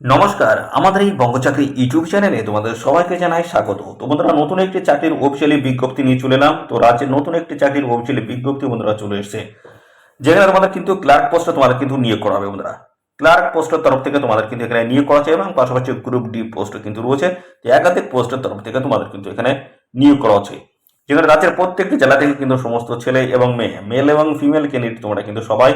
নমস্কার, আমাদের এই বঙ্গচাকরি ইউটিউব চ্যানেলে তোমাদের সবাইকে জানাই স্বাগত। তো বন্ধুরা, নতুন একটি চাকরির অফিসিয়ালি বিজ্ঞপ্তি নিয়ে চলে এলাম। তো রাজ্যের নতুন একটি চাকরির অফিসিয়ালি বিজ্ঞপ্তি বন্ধুরা চলে এসেছে, যেখানে তোমাদের কিন্তু ক্লার্ক পোস্টে তোমাদের কিন্তু নিয়োগ করা হবে বন্ধুরা। ক্লার্ক পোস্টের তরফ থেকে তোমাদের কিন্তু এখানে নিয়োগ করা হচ্ছে এবং পাশাপাশি গ্রুপ ডি পোস্টও কিন্তু রয়েছে। তো একাধিক পোস্টের তরফ থেকে তোমাদের কিন্তু এখানে নিয়োগ করা হচ্ছে, যেখানে রাজ্যের প্রত্যেকটি জেলা থেকে কিন্তু সমস্ত ছেলে এবং মেয়ে, মেল এবং ফিমেল ক্যান্ডিডেট তোমরা কিন্তু সবাই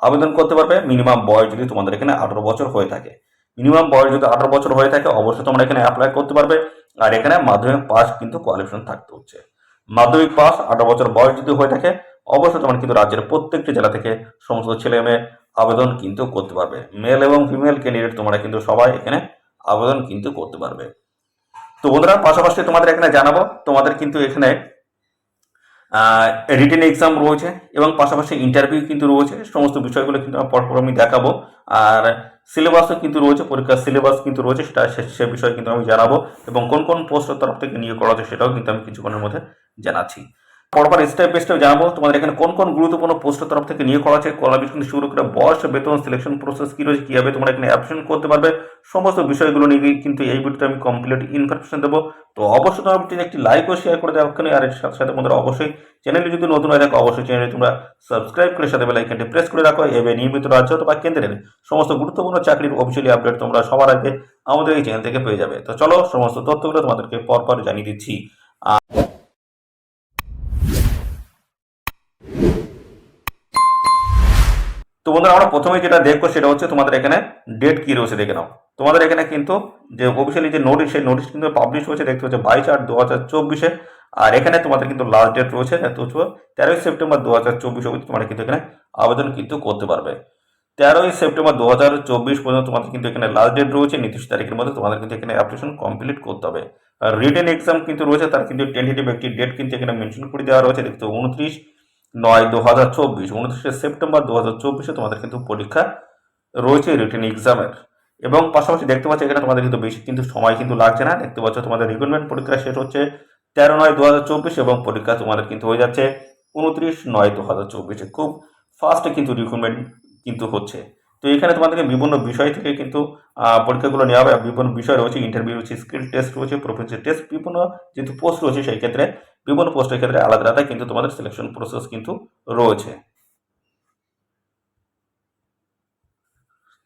আবেদন করতে পারবে। মিনিমাম বয়স যদি তোমাদের এখানে 18 বছর হয়ে থাকে, মিনিমাম বয়স যদি 18 বছর হয়ে থাকে, অবশ্যই তোমরা এখানে অ্যাপ্লাই করতে পারবে। আর এখানে মাধ্যমিক পাস কিন্তু কোয়ালিফিকেশন থাকতে হচ্ছে। মাধ্যমিক পাস 18 বছর বয়স যদি হয়ে থাকে, অবশ্যই তোমরা কিন্তু রাজ্যের প্রত্যেকটি জেলা থেকে সমস্ত ছেলে মেয়ে আবেদন কিন্তু করতে পারবে। মেল এবং ফিমেল ক্যান্ডিডেট তোমরা কিন্তু সবাই এখানে আবেদন কিন্তু করতে পারবে। তো বন্ধুরা, পাশাপাশি তোমাদের এখানে জানাবো, তোমাদের কিন্তু এখানে রিটেন এক্সাম রয়েছে এবং পাশাপাশি ইন্টারভিউ কিন্তু রয়েছে। সমস্ত বিষয়গুলো কিন্তু পরপর আমি দেখাবো। আর সিলেবাসও কিন্তু রয়েছে, পরীক্ষার সিলেবাস কিন্তু রয়েছে, সেটা সে বিষয়ে কিন্তু আমি জানাবো। এবং কোন কোন পোস্টের তরফ থেকে নিয়োগ করা হচ্ছে সেটাও কিন্তু আমি কিছুক্ষণের মধ্যে জানাচ্ছি। পরপর স্টেপ বাই স্টেপ জানাবো তোমাদের এখানে কোন কোন গুরুত্বপূর্ণ পোস্টের তরফ থেকে নিয়োগ করা হচ্ছে, কোয়ালিফিকেশন শুরু করে বয়স, বেতন, সিলেকশন প্রসেস কি রয়েছে, কিভাবে তোমরা এখানে অ্যাপ্লিকেশন করতে পারবে, সমস্ত বিষয়গুলো নিয়ে কিন্তু এই ভিডিওতে আমি কমপ্লিট ইনফরমেশন দেবো। তো অবশ্যই তোমার ভিডিওতে একটি লাইক ও শেয়ার করে দেওয়া, আর এর সাথে সাথে বন্ধুরা অবশ্যই চ্যানেলে যদি নতুন হয়ে থাকো, অবশ্যই চ্যানেলে তোমরা সাবস্ক্রাইব করে সাথে বেল আইকনটি প্রেস করে রাখো। এভাবে নিয়মিত রাজ্য অথবা কেন্দ্রের সমস্ত গুরুত্বপূর্ণ চাকরির অফিসিয়ালি আপডেট তোমরা সবার আগে আমাদের এই চ্যানেল থেকে পেয়ে যাবে। তো চলো, সমস্ত তথ্যগুলো তোমাদেরকে পরপর জানিয়ে দিচ্ছি। তো বন্ধুরা, আমরা প্রথমে যেটা দেখবো সেটা হচ্ছে তোমাদের এখানে ডেট কি রয়েছে দেখে নাও। তোমাদের এখানে কিন্তু যে অফিসিয়ালি যে নোটিশ, সেই নোটিশ কিন্তু পাবলিশ হয়েছে, দেখতে হচ্ছে 22/8/2024। আর এখানে তোমাদের কিন্তু লাস্ট ডেট রয়েছে 13ই সেপ্টেম্বর 2024 অবধি তোমরা কিন্তু এখানে আবেদন কিন্তু করতে পারবে। 13ই সেপ্টেম্বর 2024 পর্যন্ত তোমাদের কিন্তু এখানে লাস্ট ডেট রয়েছে। নির্দিষ্ট তারিখের মধ্যে তোমাদের কিন্তু এখানে অ্যাপ্লিকেশন কমপ্লিট করতে হবে। আর রিটেন এক্সাম কিন্তু রয়েছে, তার কিন্তু টেন্টেটিভ একটি ডেট কিন্তু এখানে মেনশন করে দেওয়া রয়েছে। দেখতে 29/9/2024, 29শে সেপ্টেম্বর 2024 তোমাদের কিন্তু পরীক্ষা রয়েছে রিটেন এক্সামের। এবং পাশাপাশি দেখতে পাচ্ছ এখানে তোমাদের কিন্তু বেশি কিন্তু সময় কিন্তু লাগছে না। দেখতে পাচ্ছ তোমাদের রিক্রুটমেন্ট পরীক্ষা শেষ হচ্ছে 13/9/2024 এবং পরীক্ষা তোমাদের কিন্তু হয়ে যাচ্ছে 29/9/2024। খুব ফাস্টে কিন্তু রিক্রুটমেন্ট কিন্তু হচ্ছে। তো এখানে তোমাদেরকে বিভিন্ন বিষয় থেকে কিন্তু পরীক্ষাগুলো নেওয়া হবে। বিভিন্ন বিষয় রয়েছে, ইন্টারভিউ রয়েছে, স্কিল টেস্ট রয়েছে, প্রফেশনাল টেস্ট, বিভিন্ন যেহেতু পোস্ট রয়েছে সেই ক্ষেত্রে বিভিন্ন পোস্টের ক্ষেত্রে আলাদা আলাদা কিন্তু তোমাদের সিলেকশন প্রসেস কিন্তু রয়েছে।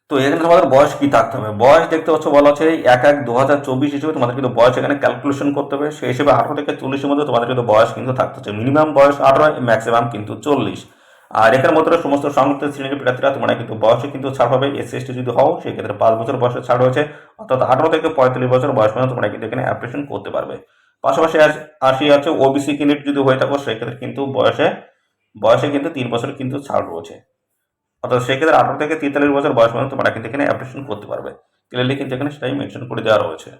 তো এখানে তোমাদের বয়স কি থাকতে হবে, বয়স দেখতে পাচ্ছ বলা হচ্ছে 1/1/2024 হিসেবে তোমাদের কিন্তু বয়স এখানে ক্যালকুলেশন করতে হবে। সেই হিসেবে 18 থেকে 40-এর মধ্যে তোমাদের কিন্তু বয়স কিন্তু থাকতে হচ্ছে। মিনিমাম বয়স 18, ম্যাক্সিমাম কিন্তু 40। আর এখানে মধ্যে সমস্ত সংযুক্ত শ্রেণীর প্রার্থীরা তোমরা কিন্তু বয়সে কিন্তু ছাড় পাবে। SC/ST যদি হও সেই ক্ষেত্রে 5 বছর বয়সে ছাড় রয়েছে, অর্থাৎ 18 থেকে 45 বছর বয়স পর্যন্ত তোমরা কিন্তু এখানে অ্যাপ্লিকেশন করতে পারবে। পাশাপাশি আসি আছে OBC ক্যান্ডিডেট যদি হয়ে থাকো, সেক্ষেত্রে কিন্তু বয়সে বয়সে কিন্তু 3 বছর কিন্তু ছাড় রয়েছে, অর্থাৎ সেক্ষেত্রে 18 থেকে 43 বছর বয়স পর্যন্ত তোমরা কিন্তু এখানে অ্যাপ্লিকেশন করতে পারবে। ক্লিয়ারলি কিন্তু এখানে সেটাই মেনশন করে দেওয়া রয়েছে।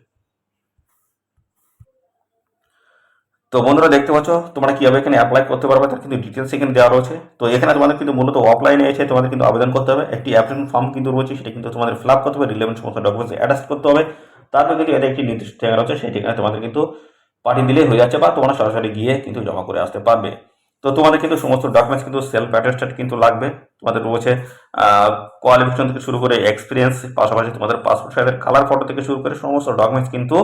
তো বন্ধুরা, দেখতে পাচ্ছ তোমরা কিভাবে এখানে অ্যাপ্লাই করতে পারবে তার কিন্তু ডিটেলস এখানে দেওয়া রয়েছে। তো এখানে তোমাদের কিন্তু মূলত অফলাইনে এসে তোমাদের কিন্তু আবেদন করতে হবে। একটি অ্যাপ্লিকেশন ফর্ম কিন্তু রয়েছে, সেটা কিন্তু তোমাদের ফিল আপ করতে হবে, রিলেভেন্ট সমস্ত ডকুমেন্টস অ্যাটাচ করতে হবে। তারপর কিন্তু এদের একটি নির্দিষ্ট ঠিকানা রয়েছে, সেই ঠিকানায় তোমাদের কিন্তু পাঠিয়ে দিলেই হয়ে যাচ্ছে, বা তোমরা সরাসরি গিয়ে কিন্তু জমা করে আসতে পারবে। তো তোমাদের কিন্তু সমস্ত ডকুমেন্টস কিন্তু সেলফ অ্যাটেস্টেড কিন্তু লাগবে। তোমাদের রয়েছে কোয়ালিফিকেশন থেকে শুরু করে এক্সপিরিয়েন্স, পাশাপাশি তোমাদের পাসপোর্ট সাইজের কালার ফটো থেকে শুরু করে সমস্ত ডকুমেন্টস কিন্তু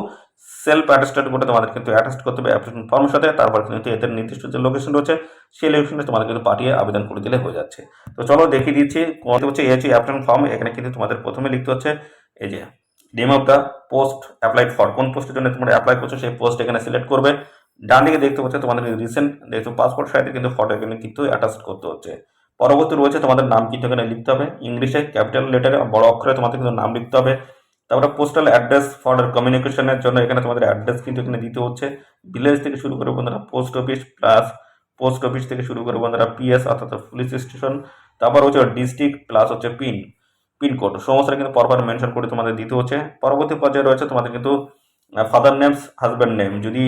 সেলফ অ্যাটেস্টেড করে তোমাদের কিন্তু অ্যাটাচ করতে হবে অ্যাপ্লিকেশন ফর্মের সাথে। তারপর কিন্তু এদের নির্দিষ্ট যে লোকেশন রয়েছে সেই লোকেশনে তোমাদের কিন্তু পাঠিয়ে আবেদন করে দিলে হয়ে যাচ্ছে। তো চলো দেখিয়ে দিচ্ছি। কোনটি হচ্ছে এই হচ্ছে অ্যাপ্লিকেশন ফর্ম। এখানে কিন্তু তোমাদের প্রথমে লিখতে হচ্ছে এই যে name of the post applied for, কোন পোস্টের জন্য তোমরা অ্যাপ্লাই করছো সেই পোস্ট এখানে সিলেক্ট করবে। ডান দিকে দেখতে পাচ্ছ তোমাদের রিসেন্ট দেখছো পাসপোর্ট সাইজে কিন্তু ফটো এখানে কিন্তু অ্যাটাচ করতে হচ্ছে। পরবর্তী রয়েছে তোমাদের নাম কিন্তু এখানে লিখতে হবে, ইংলিশে ক্যাপিটাল লেটারে বড় অক্ষরে তোমাদের কিন্তু নাম লিখতে হবে। তারপরে পোস্টাল অ্যাড্রেস ফর কমিউনিকেশনের জন্য এখানে তোমাদের অ্যাড্রেস কিন্তু এখানে দিতে হচ্ছে। ভিলেজ থেকে শুরু করে বন্ধুরা post office, plus post office থেকে শুরু করে বন্ধুরা PS অর্থাৎ পুলিশ স্টেশন, তারপর হচ্ছে ডিস্ট্রিক্ট, প্লাস হচ্ছে পিনকোড, সমস্ত কিন্তু পরপর মেনশন করে তোমাদের দিতে হচ্ছে। পরবর্তী পর্যায়ে রয়েছে তোমাদের কিন্তু ফাদার নেমস, হাজব্যান্ড নেম, যদি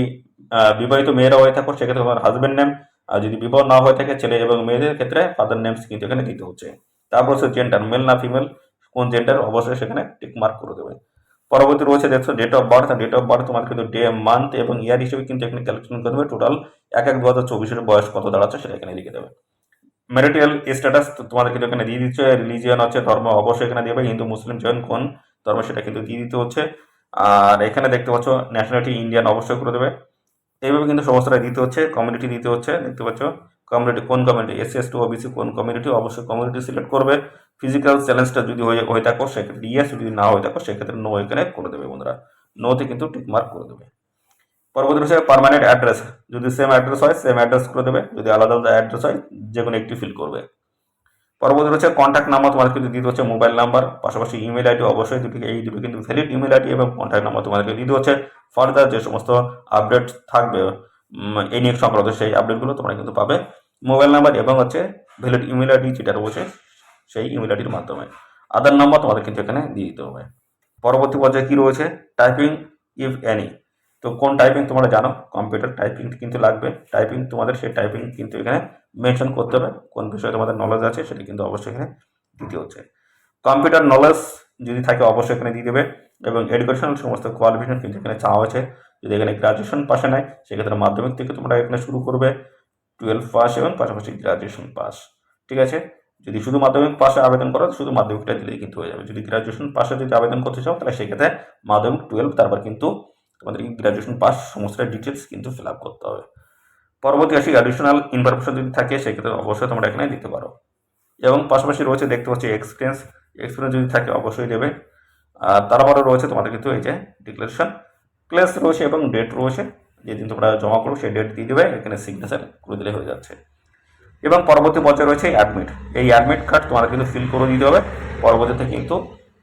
বিবাহিত মেয়েরা হয়ে থাকো সেক্ষেত্রে তোমার হাজব্যান্ড নেম, আর যদি বিবাহ না হয়ে থাকে ছেলে এবং মেয়েদের ক্ষেত্রে ফাদার নেমস কিন্তু এখানে দিতে হচ্ছে। তারপর হচ্ছে জেন্ডার, মেল না ফিমেল, কোন জেন্ডার অবশ্যই সেখানে টিক মার্ক করে দেবে। পরবর্তী রয়েছে দেখছো date of birth, date of birth তোমাদের কিন্তু ডে, মান্থ এবং ইয়ার হিসেবে কিন্তু এখানে ক্যালকুলেশন করে দেবে। টোটাল 1/1/2024 বয়স কত দাঁড়াচ্ছে সেটা এখানে লিখে দেবে। ম্যারিটাল স্ট্যাটাস তোমাদের কিন্তু এখানে দিয়ে দিচ্ছে। রিলিজিয়ন হচ্ছে ধর্ম, অবশ্যই এখানে দেবে হিন্দু, মুসলিম, জৈন, কোন ধর্ম সেটা কিন্তু দিয়ে দিতে হচ্ছে। আর এখানে দেখতে পাচ্ছ ন্যাশনালিটি ইন্ডিয়ান অবশ্যই করে দেবে। এইভাবে কিন্তু সমস্তটা দিতে হচ্ছে, কমিউনিটি দিতে হচ্ছে, দেখতে পাচ্ছ কমিউনিটি কোন কমিউনিটি, এসসি এসটি ওবিসি কোন কমিউনিটি, অবশ্যই কমিউনিটি সিলেক্ট করবে। ফিজিক্যাল চ্যালেঞ্জটা যদি হয়ে থাকো সেক্ষেত্রে ইয়েস, যদি না হয়ে থাকো সেক্ষেত্রে নো এখানে করে দেবে বন্ধুরা, নোতে কিন্তু টিক মার্ক করে দেবে। পরবর্তী রয়েছে পার্মানেন্ট অ্যাড্রেস, যদি সেম অ্যাড্রেস হয় সেম অ্যাড্রেস করে দেবে, যদি আলাদা আলাদা অ্যাড্রেস হয় যে কোনো একটি ফিল করবে। পরবর্তী রয়েছে কন্ট্যাক্ট নাম্বার, তোমাদের কিন্তু দিতে হচ্ছে মোবাইল নাম্বার, পাশাপাশি ইমেল আইডি অবশ্যই দুটি, এই দুটো কিন্তু ভ্যালিড ইমেল আইডি এবং কন্ট্যাক্ট নাম্বার তোমাদেরকে দিতে হচ্ছে। ফার্দার যে সমস্ত আপডেট থাকবে এই নিয়ে সংক্রান্ত সেই আপডেটগুলো তোমরা কিন্তু পাবে মোবাইল নাম্বার এবং হচ্ছে ভ্যালিড ইমেল আইডি যেটা রয়েছে সেই ইমেল আইডির মাধ্যমে। আধার নাম্বার তোমাদের কিন্তু এখানে দিয়ে দিতে হবে। পরবর্তী পর্যায়ে কি রয়েছে, টাইপিং ইফ এনি। তো কোন টাইপিং তোমরা জানো, কম্পিউটার টাইপিং কিন্তু লাগবে, টাইপিং তোমাদের সেই টাইপিং কিন্তু এখানে মেনশন করতে হবে, কোন বিষয়ে তোমাদের নলেজ আছে সেটা কিন্তু অবশ্যই এখানে দিতে হচ্ছে। কম্পিউটার নলেজ যদি থাকে অবশ্যই এখানে দিয়ে দেবে, এবং এডুকেশনাল সমস্ত কোয়ালিফিকেশন কিন্তু এখানে চাওয়া হয়েছে। যদি এখানে গ্রাজুয়েশন পাশে নেয় সেক্ষেত্রে মাধ্যমিক থেকে তোমরা এখানে শুরু করবে, 12 পাস এবং পাশাপাশি গ্রাজুয়েশন পাস, ঠিক আছে। যদি শুধু মাধ্যমিক পাশে আবেদন করো শুধু মাধ্যমিকটা দিলেই কিন্তু হয়ে যাবে। যদি গ্রাজুয়েশন পাশে যদি আবেদন করতে চাও তাহলে সেক্ষেত্রে মাধ্যমিক 12 তারপর কিন্তু তোমাদের গ্রাজুয়েশন পাস সমস্ত ডিটেলস কিন্তু ফিল আপ করতে হবে। পরবর্তী আসি অ্যাডিশনাল ইনফরমেশন যদি থাকে সেক্ষেত্রে অবশ্যই তোমরা এখানে দিতে পারো। এবং পাশাপাশি রয়েছে দেখতে পাচ্ছি এক্সপিরিয়েন্স যদি থাকে অবশ্যই দেবে। আর তারপরে রয়েছে তোমাদের কিন্তু এই যে ডিক্লারেশন ক্লাস রয়েছে এবং ডেট রয়েছে, যেদিন তোমরা জমা করো সেই ডেট দিয়ে দেবে, এখানে সিগনেচার করে দিলে হয়ে যাচ্ছে। এবং পরবর্তী পর্যায়ে রয়েছে অ্যাডমিট, এই অ্যাডমিট কার্ড তোমাদের কিন্তু ফিল করে দিতে হবে। পরবর্তীতে কিন্তু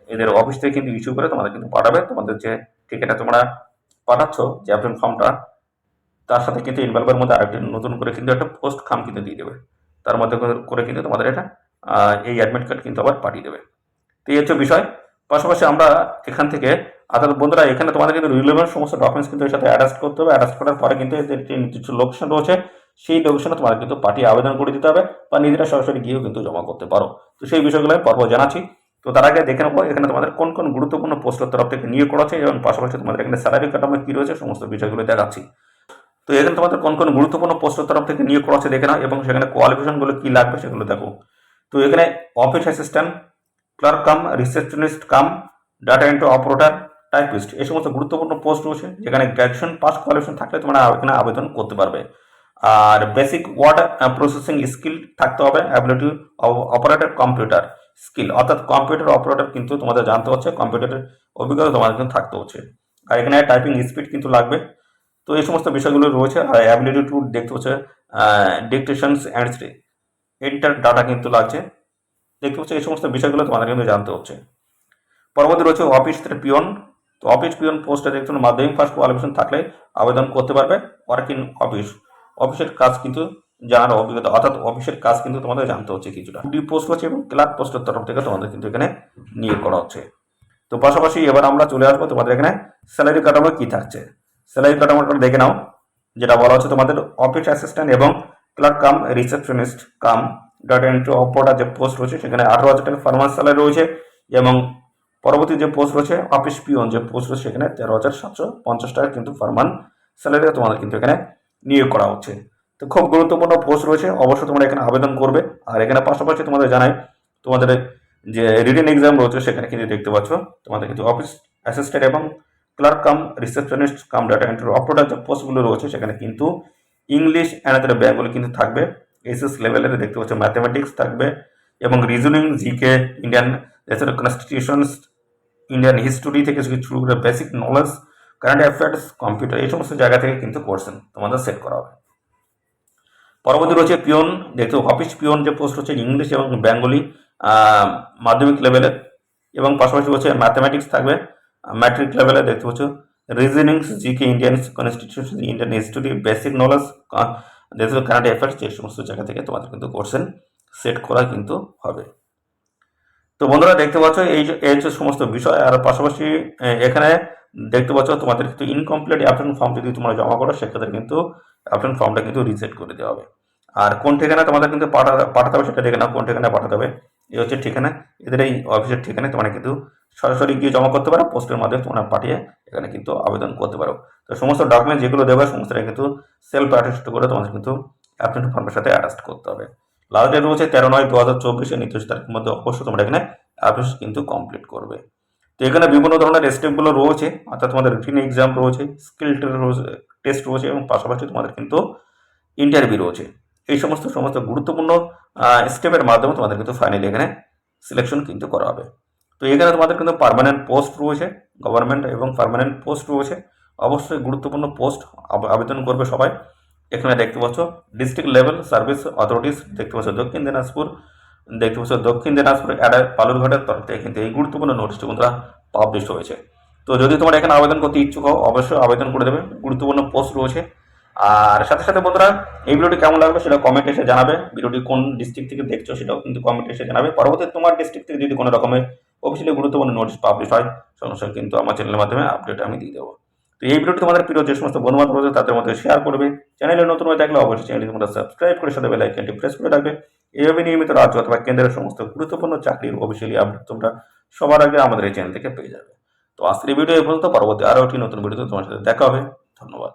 এদের অফিস থেকে কিন্তু ইস্যু করে তোমাদের কিন্তু পাঠাবে, তোমাদের যে টিকিটটা তোমরা পাঠাচ্ছ যে অ্যাপ্লিকেশন ফর্মটা, তার সাথে কিন্তু ইনভলভের মধ্যে আরেকটি নতুন করে কিন্তু একটা পোস্ট খাম কিন্তু দিয়ে দেবে, তার মধ্যে করে কিন্তু তোমাদের এটা এই অ্যাডমিট কার্ড কিন্তু আবার পাঠিয়ে দেবে। তো এই হচ্ছে বিষয়। পাশাপাশি আমরা এখান থেকে অর্থাৎ বন্ধুরা এখানে তোমাদের কিন্তু রিলেভেন্ট সমস্ত ডকুমেন্টস কিন্তু এর সাথে অ্যাটাচ করতে হবে। অ্যাটাচ করার পরে কিন্তু এদের যে নির্দিষ্ট লোকেশন রয়েছে সেই লোকেশনে তোমাদের কিন্তু পাঠিয়ে আবেদন করে দিতে হবে, বা নিজেরা সরাসরি গিয়েও কিন্তু জমা করতে পারো। তো সেই বিষয়গুলো আমি পর্ব জানাচ্ছি। তো তার আগে দেখে নেবো এখানে তোমাদের কোন কোন গুরুত্বপূর্ণ পোস্টের তরফ থেকে নিয়োগ করা আছে, এবং পাশাপাশি তোমাদের এখানে স্যালারি কাঠামো কী রয়েছে সমস্ত বিষয়গুলো দেখাচ্ছি। তো এখানে তোমাদের কোন কোন গুরুত্বপূর্ণ পোস্টের তরফ থেকে নিয়োগ করা আছে দেখে নাও, এবং সেখানে কোয়ালিফিকেশনগুলো কী লাগবে সেগুলো দেখো। তো এখানে office assistant, clerk cum receptionist cum data entry operator, typist, এই সমস্ত গুরুত্বপূর্ণ পোস্ট রয়েছে যেখানে গ্র্যাজুয়েশন পাস কোয়ালিফিকেশন থাকলে তোমরা এখানে আবেদন করতে পারবে। আর বেসিক ওয়ার্ড প্রসেসিং স্কিল থাকতে হবে, অ্যাবিলিটি অপারেটর কম্পিউটার স্কিল, অর্থাৎ কম্পিউটার অপারেটর কিন্তু তোমাদের জানতে হচ্ছে, কম্পিউটারের অভিজ্ঞতা তোমাদের কিন্তু থাকতে হচ্ছে। আর এখানে টাইপিং স্পিড কিন্তু লাগবে। তো এই সমস্ত বিষয়গুলো রয়েছে। আর অ্যাবিলিটি টু দেখতে হচ্ছে ডিকটেশনস অ্যান্ড এন্টার ডাটা কিন্তু লাগছে, দেখতে পাচ্ছি এই সমস্ত বিষয়গুলো তোমাদের কিন্তু জানতে হচ্ছে। পরবর্তী রয়েছে অফিস পিয়ন। তো অফিস পিয়ন পোস্টে দেখতে মাধ্যমিক পাস কোয়ালিফিকেশন থাকলে আবেদন করতে পারবে। ওয়ার্ক ইন অফিসের কাজ কিন্তু জানার অভিজ্ঞতা, অর্থাৎ অফিসের কাজ কিন্তু তোমাদের জানতে হচ্ছে কিছুটা। দুটি পোস্ট হচ্ছে এবং ক্লার্ক পোস্টের তরফ থেকে তোমাদের কিন্তু এখানে নিয়োগ করা হচ্ছে। তো পাশাপাশি এবার আমরা চলে আসবো তোমাদের এখানে স্যালারি কাঠামো কি থাকছে। স্যালারি কাঠামোটা দেখে নাও, যেটা বলা হচ্ছে তোমাদের অফিস অ্যাসিস্ট্যান্ট এবং clerk cum receptionist cum data entry operator যে পোস্ট রয়েছে সেখানে 18,000 টাকা ফার্মার স্যালারি রয়েছে, এবং পরবর্তী যে পোস্ট রয়েছে অফিস পিওন যে পোস্ট রয়েছে সেখানে 13,750 টাকা কিন্তু ফার্মান স্যালারি তোমাদের কিন্তু এখানে নিয়োগ করা হচ্ছে। তো খুব গুরুত্বপূর্ণ পোস্ট রয়েছে, অবশ্যই তোমরা এখানে আবেদন করবে। আর এখানে পাশাপাশি তোমাদের জানাই তোমাদের যে রিটেন এক্সাম রয়েছে সেখানে কিন্তু দেখতে পাচ্ছ তোমাদের কিন্তু অফিস অ্যাসিস্ট্যান্ট এবং clerk cum receptionist cum data entry operator যে পোস্টগুলো রয়েছে সেখানে কিন্তু ইংলিশ অ্যান্ড বেঙ্গলি কিন্তু থাকবে। এসএস লেভেলের দেখতে পাচ্ছ ম্যাথমেটিক্স থাকবে, এবং reasoning, GK, Indian constitutions, Indian history থেকে শুরু করে basic knowledge, current affairs, computer, এই সমস্ত জায়গা থেকে কিন্তু কোশ্চেন তোমাদের সেট করা হবে। পরবর্তী রয়েছে পিওন, দেখতে অফিস পিওন যে পোস্ট হচ্ছে ইংলিশ এবং বেঙ্গলি মাধ্যমিক লেভেলের, এবং পাশাপাশি হচ্ছে ম্যাথমেটিক্স থাকবে ম্যাট্রিক লেভেলে, দেখতে পাচ্ছ reasoning, GK, Indian constitution, Indian history, basic knowledge, current affairs, এই সমস্ত জায়গা থেকে তোমাদের কিন্তু কোশ্চেন সেট করা কিন্তু হবে। তো বন্ধুরা দেখতে পাচ্ছ এই যে সমস্ত বিষয়। আর পাশাপাশি এখানে দেখতে পাচ্ছ তোমাদের কিন্তু ইনকমপ্লিট অ্যাপ্লিকেশন ফর্ম যদি তোমরা জমা করো সেক্ষেত্রে কিন্তু অ্যাপ্লিকেশন ফর্মটা কিন্তু রিসেট করে দেওয়া হবে। আর কোন ঠিকানা তোমাদের কিন্তু পাঠাতে হবে সেটা দেখে নাও, কোন ঠিকানায় পাঠাতে হবে। এই হচ্ছে ঠিকানা, এদের এই অফিসের ঠিকানায় তোমরা কিন্তু সরাসরি গিয়ে জমা করতে পারো, পোস্টের মাধ্যমে তোমরা পাঠিয়ে এখানে কিন্তু আবেদন করতে পারো। তো সমস্ত ডকুমেন্ট যেগুলো দেবে সমস্তটা কিন্তু সেলফ অ্যাটেস্ট করে তোমাদের কিন্তু অ্যাপ্লিকেশন ফর্মের সাথে অ্যাটাচ করতে হবে। লাস্ট ডেট রয়েছে 13/9/2024 নির্দিষ্ট তারিখের মধ্যে অবশ্যই তোমরা এখানে অ্যাপ্লিকেশন কিন্তু কমপ্লিট করবে। তো এখানে বিভিন্ন ধরনের স্টেপগুলো রয়েছে, অর্থাৎ তোমাদের রিটিন এক্সাম রয়েছে, স্কিল টেস্ট রয়েছে এবং পাশাপাশি তোমাদের কিন্তু ইন্টারভিউ রয়েছে। এই সমস্ত গুরুত্বপূর্ণ স্টেপের মাধ্যমে তোমাদের কিন্তু ফাইনালি এখানে সিলেকশন কিন্তু করা হবে। তো এখানে তোমাদের কিন্তু পার্মানেন্ট পোস্ট রয়েছে, গভর্নমেন্ট এবং পার্মানেন্ট পোস্ট রয়েছে। অবশ্যই গুরুত্বপূর্ণ পোস্ট, আবেদন করবে সবাই। এখানে দেখতে পাচ্ছ ডিস্ট্রিক্ট লেভেল সার্ভিস অথরিটিস, দেখতে পাচ্ছ দক্ষিণ দিনাজপুর, দেখতে পাচ্ছ দক্ষিণ দিনাজপুর বালুরঘাটের তরফ থেকে কিন্তু এই গুরুত্বপূর্ণ নোটিশটি বন্ধুরা পাবলিশ হয়েছে। তো যদি তোমরা এখানে আবেদন করতে ইচ্ছুক হও অবশ্যই আবেদন করে দেবে, গুরুত্বপূর্ণ পোস্ট রয়েছে। আর সাথে সাথে বন্ধুরা এই ভিডিওটি কেমন লাগলো সেটা কমেন্ট এসে জানাবে, ভিডিওটি কোন ডিস্ট্রিক্ট থেকে দেখছো সেটাও কিন্তু কমেন্ট এসে জানাবে। পরবর্তী তোমার ডিস্ট্রিক্ট থেকে যদি কোনো রকমের অফিসিয়ালি গুরুত্বপূর্ণ নোটিশ পাবলিশ হয় সঙ্গে সঙ্গে কিন্তু আমার চ্যানেলের মাধ্যমে আপডেট আমি দিয়ে দেবো। তো এই ভিডিওটি তোমাদের প্রিয় যে সমস্ত বন্ধুবান্ধব রয়েছে তাদের মধ্যে শেয়ার করবে। চ্যানেলে নতুন হয়ে থাকলে অবশ্যই চ্যানেলটি তোমরা সাবস্ক্রাইব করে সাথে বেল আইকনটি প্রেস করে রাখবে। এইভাবে নিয়মিত রাজ্য অথবা কেন্দ্রের সমস্ত গুরুত্বপূর্ণ চাকরির অফিসিয়ালি আপডেট তোমরা সবার আগে আমাদের এই চ্যানেল থেকে পেয়ে যাবে। তো আজকের ভিডিও এই পর্যন্ত, পরবর্তী আরও একটি নতুন ভিডিওতে তোমার সাথে দেখা হবে। ধন্যবাদ।